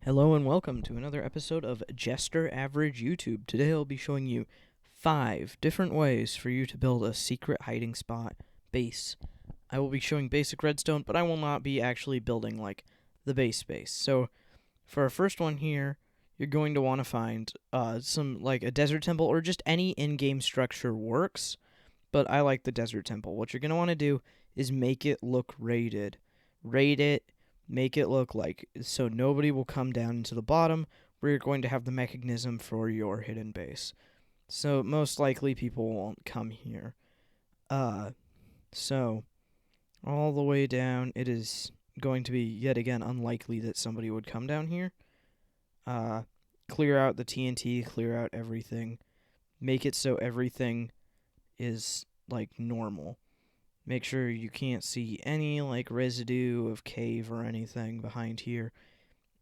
Hello and welcome to another episode of Jester Average YouTube. Today I'll be showing you 5 different ways for you to build a secret hiding spot base. I will be showing basic redstone, but I will not be actually building like the base. So for our first one here, you're going to want to find some like a desert temple or just any in-game structure works, but I like the desert temple. What you're going to want to do is make it look raided. Raid it. Make it look like so nobody will come down into the bottom where you're going to have the mechanism for your hidden base. So most likely people won't come here. So all the way down, it is going to be yet again unlikely that somebody would come down here. Clear out the TNT, clear out everything. Make it so everything is like normal. Make sure you can't see any like residue of cave or anything behind here.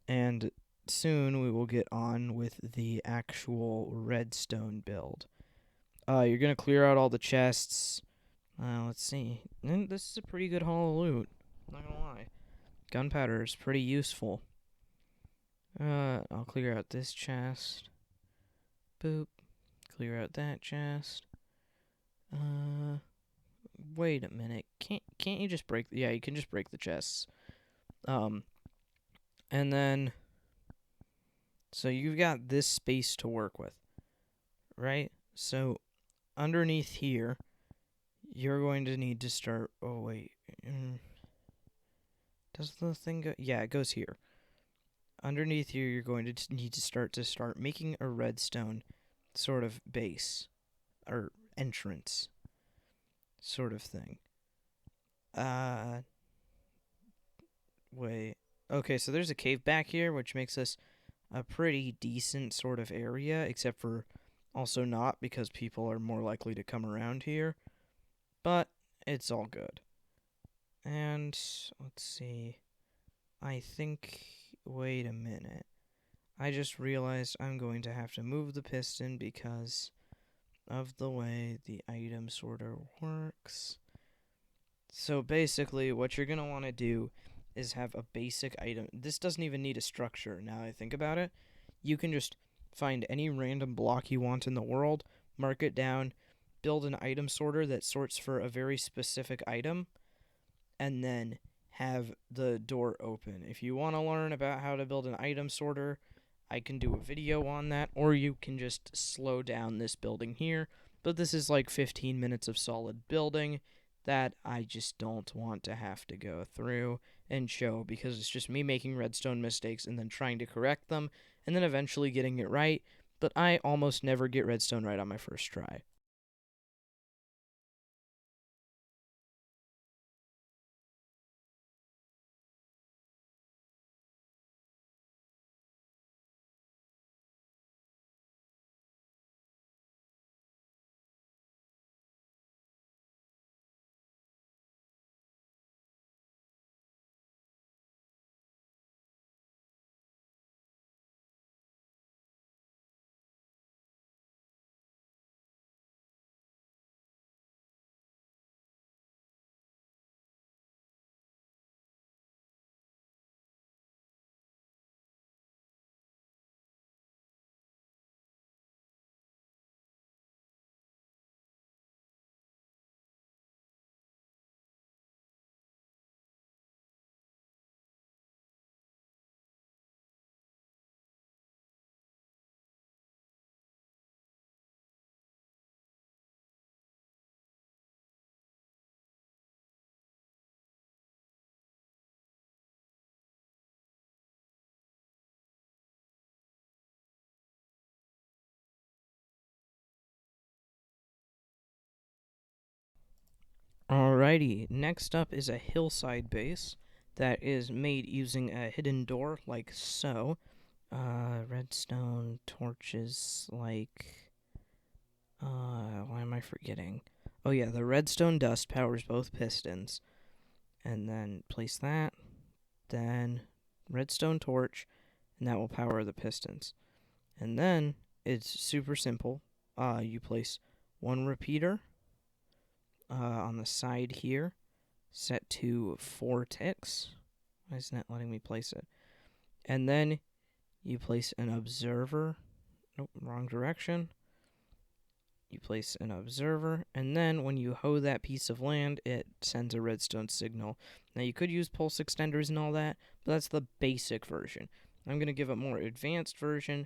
And soon we will get on with the actual redstone build. You're going to clear out all the chests. Let's see. And this is a pretty good haul of loot. Not going to lie. Gunpowder is pretty useful. I'll clear out this chest. Boop. Clear out that chest. Wait a minute. Can't you just break? Yeah, you can just break the chests. And then, so you've got this space to work with, right? So underneath here, you're going to need to start. Oh wait, does the thing go? Yeah, it goes here. Underneath here, you're going to need to start making a redstone sort of base or entrance sort of thing. Wait. Okay, so there's a cave back here, which makes this a pretty decent sort of area, except for also not because people are more likely to come around here. But it's all good. And let's see. I think. Wait a minute. I just realized I'm going to have to move the piston because of the way the item sort of works. So basically, what you're going to want to do is have a basic item. This doesn't even need a structure now I think about it. You can just find any random block you want in the world, mark it down, build an item sorter that sorts for a very specific item, and then have the door open. If you want to learn about how to build an item sorter, I can do a video on that, or you can just slow down this building here. But this is like 15 minutes of solid building that I just don't want to have to go through and show because it's just me making redstone mistakes and then trying to correct them and then eventually getting it right. But I almost never get redstone right on my first try. Alrighty, next up is a hillside base that is made using a hidden door like so. Redstone torches like why am I forgetting? Oh yeah, the redstone dust powers both pistons. And then place that, then redstone torch, and that will power the pistons. And then it's super simple. You place one repeater on the side here, set to 4 ticks. Why isn't it letting me place it? And then you place an observer. Nope, wrong direction. You place an observer, and then when you hoe that piece of land, it sends a redstone signal. Now, you could use pulse extenders and all that, but that's the basic version. I'm going to give a more advanced version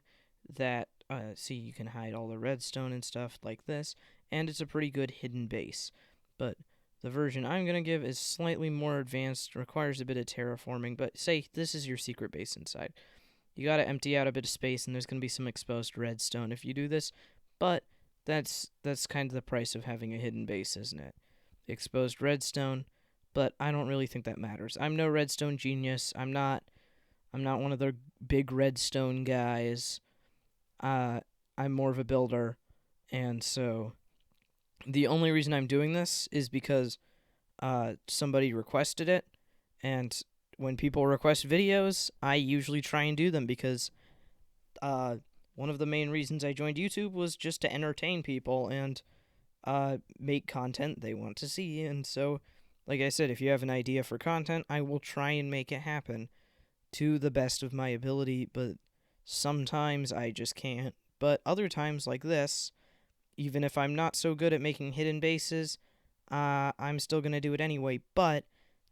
that, see, you can hide all the redstone and stuff like this, and it's a pretty good hidden base. But the version I'm going to give is slightly more advanced, requires a bit of terraforming, but say this is your secret base inside. You got to empty out a bit of space, and there's going to be some exposed redstone if you do this, but that's kind of the price of having a hidden base, isn't it? Exposed redstone, but I don't really think that matters. I'm no redstone genius. I'm not one of the big redstone guys. I'm more of a builder, and so the only reason I'm doing this is because somebody requested it, and when people request videos, I usually try and do them because one of the main reasons I joined YouTube was just to entertain people and make content they want to see. And so, like I said, if you have an idea for content, I will try and make it happen to the best of my ability, but sometimes I just can't. But other times, like this, even if I'm not so good at making hidden bases, I'm still going to do it anyway. But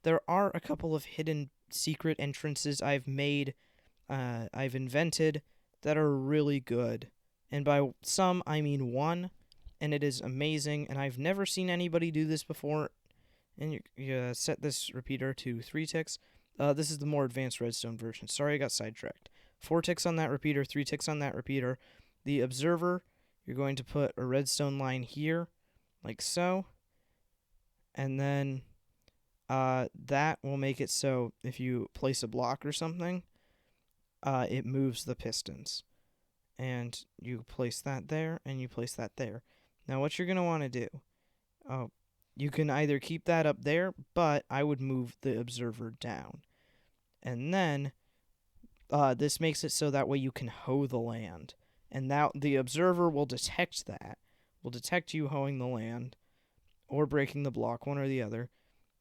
there are a couple of hidden secret entrances I've made, I've invented, that are really good. And by some, I mean one, and it is amazing, and I've never seen anybody do this before. And you set this repeater to 3 ticks. This is the more advanced redstone version. Sorry, I got sidetracked. 4 ticks on that repeater, 3 ticks on that repeater. The observer, you're going to put a redstone line here, like so. And then that will make it so if you place a block or something, it moves the pistons. And you place that there, and you place that there. Now, what you're going to want to do, you can either keep that up there, but I would move the observer down. And then this makes it so that way you can hoe the land. And now the observer will detect that, will detect you hoeing the land or breaking the block, one or the other.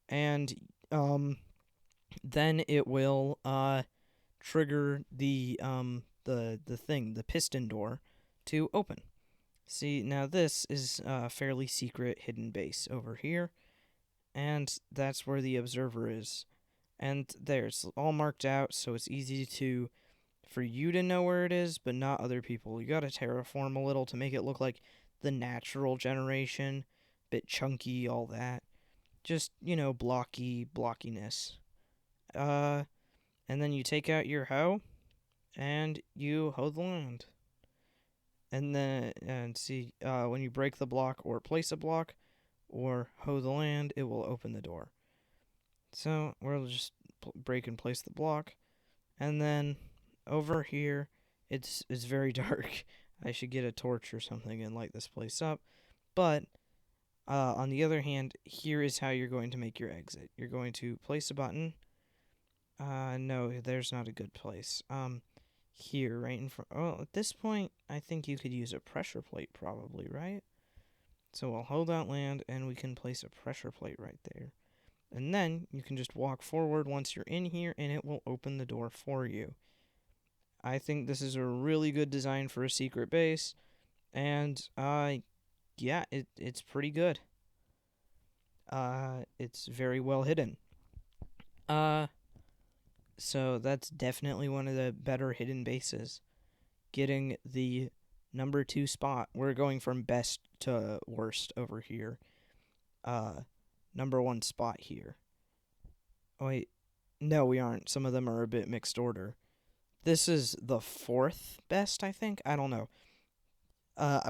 And then it will trigger the thing, the piston door, to open. See, now this is a fairly secret hidden base over here, and that's where the observer is. And there's all marked out, so it's easy for you to know where it is, but not other people. You gotta terraform a little to make it look like the natural generation, bit chunky, all that. Just, blockiness. And then you take out your hoe, and you hoe the land. And then, see, when you break the block or place a block or hoe the land, it will open the door. So we'll just break and place the block. And then over here, it's very dark. I should get a torch or something and light this place up. But on the other hand, here is how you're going to make your exit. You're going to place a button. No, there's not a good place. Here, right in front. Oh, at this point, I think you could use a pressure plate probably, right? So we'll hold out land, and we can place a pressure plate right there. And then you can just walk forward once you're in here, and it will open the door for you. I think this is a really good design for a secret base, and, yeah, it's pretty good. It's very well hidden. So that's definitely one of the better hidden bases. Getting the number 2 spot. We're going from best to worst over here. Number 1 spot here. Oh, wait. No, we aren't. Some of them are a bit mixed order. This is the 4th best, I think. I don't know.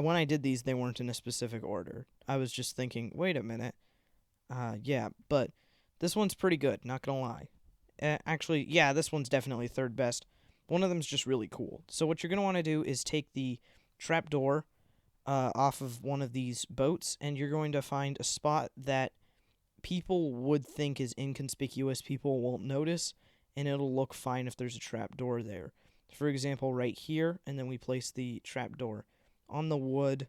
When I did these, they weren't in a specific order. I was just thinking, wait a minute. Yeah, but this one's pretty good, not gonna lie. Actually, yeah, this one's definitely 3rd best. One of them's just really cool. So what you're going to want to do is take the trapdoor off of one of these boats, and you're going to find a spot that people would think is inconspicuous. People won't notice, and it'll look fine if there's a trapdoor there. For example, right here, and then we place the trapdoor on the wood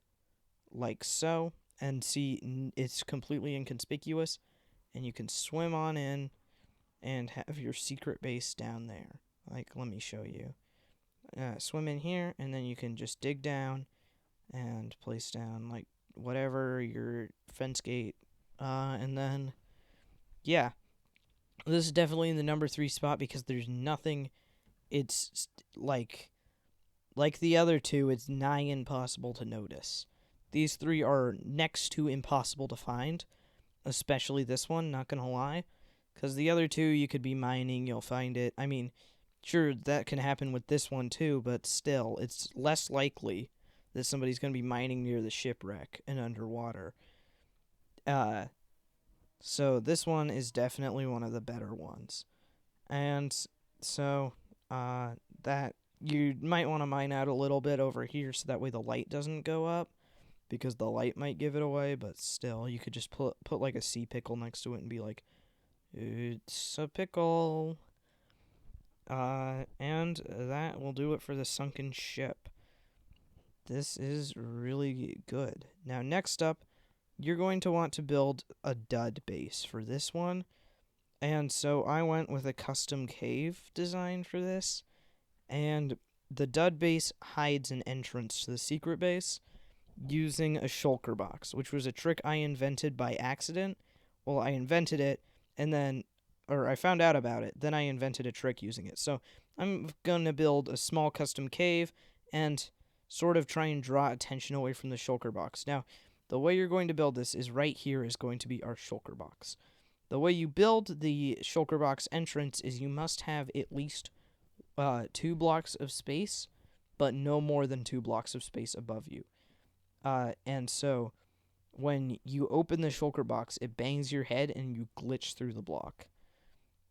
like so, and see, it's completely inconspicuous, and you can swim on in and have your secret base down there. Like, let me show you. swim in here, and then you can just dig down and place down like whatever your fence gate, and then yeah, this is definitely in the number 3 spot because there's nothing. It's like the other two. It's nigh impossible to notice. These three are next to impossible to find, especially this one. Not gonna lie, because the other two you could be mining, you'll find it. I mean, sure, that can happen with this one too, but still, it's less likely that somebody's going to be mining near the shipwreck and underwater. Uh, so this one is definitely one of the better ones. And so, that you might want to mine out a little bit over here so that way the light doesn't go up because the light might give it away, but still, you could just put like a sea pickle next to it and be like, it's a pickle. And that will do it for the sunken ship. This is really good. Now, next up, you're going to want to build a dud base for this one. And so I went with a custom cave design for this. And the dud base hides an entrance to the secret base using a shulker box, which was a trick I invented by accident. Well, I invented it, and then, or I found out about it, then I invented a trick using it. So I'm going to build a small custom cave and sort of try and draw attention away from the shulker box. Now, the way you're going to build this is right here is going to be our shulker box. The way you build the shulker box entrance is you must have at least 2 blocks of space, but no more than 2 blocks of space above you. And so when you open the shulker box, it bangs your head and you glitch through the block.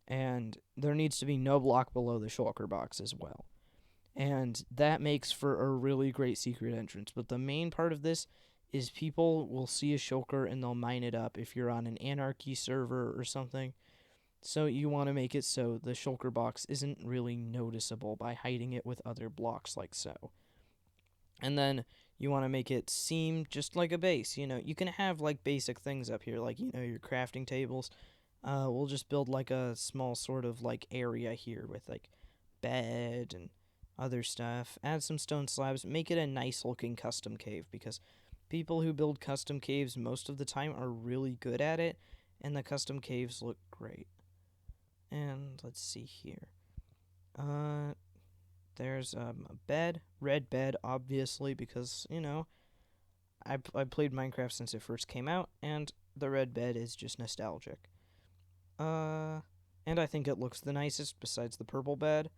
And there needs to be no block below the shulker box as well. And that makes for a really great secret entrance. But the main part of this is people will see a shulker and they'll mine it up if you're on an anarchy server or something. So you want to make it so the shulker box isn't really noticeable by hiding it with other blocks like so. And then you want to make it seem just like a base. You can have like basic things up here, like, your crafting tables. We'll just build like a small sort of like area here with like bed and other stuff. Add some stone slabs. Make it a nice looking custom cave because people who build custom caves most of the time are really good at it, and the custom caves look great. And let's see here. There's a bed, red bed, obviously, because I played Minecraft since it first came out, and the red bed is just nostalgic. And I think it looks the nicest besides the purple bed.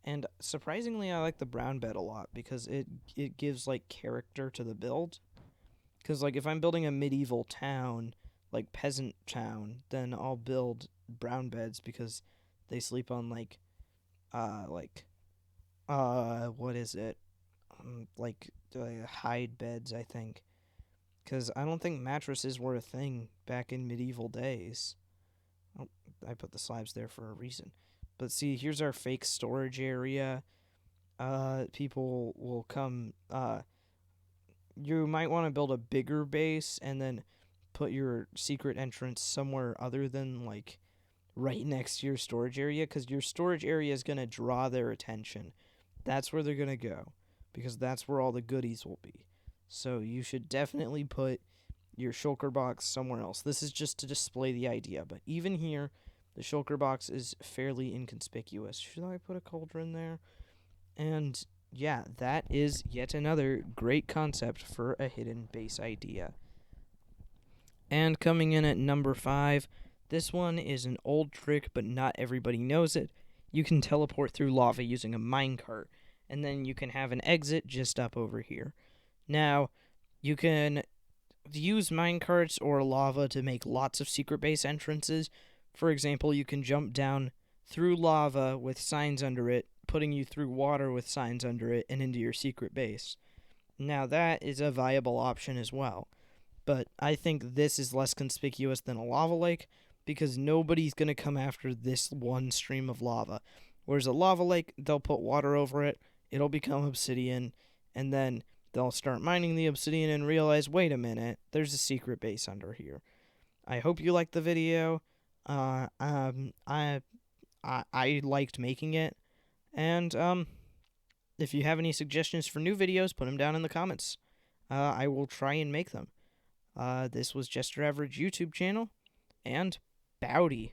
And surprisingly, I like the brown bed a lot because it gives like character to the build. Because like if I'm building a medieval town, like peasant town, then I'll build brown beds because they sleep on what is it? Hide beds, I think. Because I don't think mattresses were a thing back in medieval days. Oh, I put the slabs there for a reason. But see, here's our fake storage area. People will come. You might want to build a bigger base and then put your secret entrance somewhere other than like right next to your storage area, because your storage area is going to draw their attention. That's where they're going to go because that's where all the goodies will be. So you should definitely put your shulker box somewhere else. This is just to display the idea, but even here, the shulker box is fairly inconspicuous. Should I put a cauldron there? And yeah, that is yet another great concept for a hidden base idea. And coming in at number 5, this one is an old trick, but not everybody knows it. You can teleport through lava using a minecart, and then you can have an exit just up over here. Now, you can use minecarts or lava to make lots of secret base entrances. For example, you can jump down through lava with signs under it, putting you through water with signs under it, and into your secret base. Now, that is a viable option as well. But I think this is less conspicuous than a lava lake because nobody's going to come after this one stream of lava. Whereas a lava lake, they'll put water over it, it'll become obsidian, and then they'll start mining the obsidian and realize, wait a minute, there's a secret base under here. I hope you liked the video. I liked making it, and if you have any suggestions for new videos, put them down in the comments. I will try and make them. This was Just Your Average YouTube channel, and Bowdy.